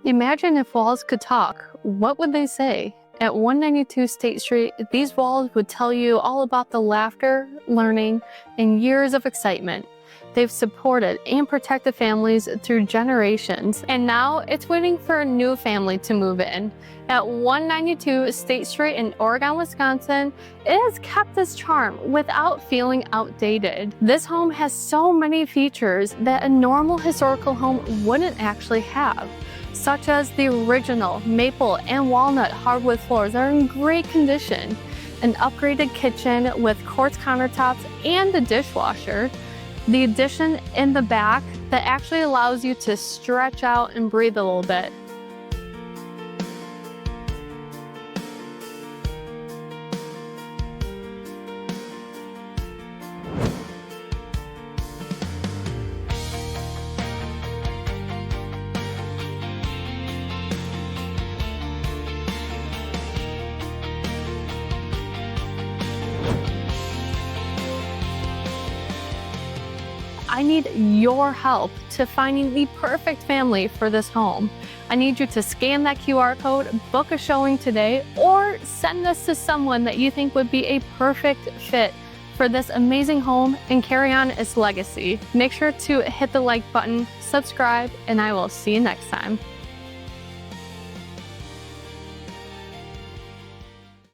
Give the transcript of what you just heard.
Imagine if walls could talk. What would they say? At 192 State Street, these walls would tell you all about the laughter, learning, and years of excitement. They've supported and protected families through generations, and now it's waiting for a new family to move in. At 192 State Street in Oregon, Wisconsin, it has kept its charm without feeling outdated. This home has so many features that a normal historical home wouldn't actually have, such as the original maple and walnut hardwood floors are in great condition, an upgraded kitchen with quartz countertops and a dishwasher, the addition in the back that actually allows you to stretch out and breathe a little bit. I need your help to finding the perfect family for this home. I need you to scan that QR code, book a showing today, or send this to someone that you think would be a perfect fit for this amazing home and carry on its legacy. Make sure to hit the like button, subscribe, and I will see you next time.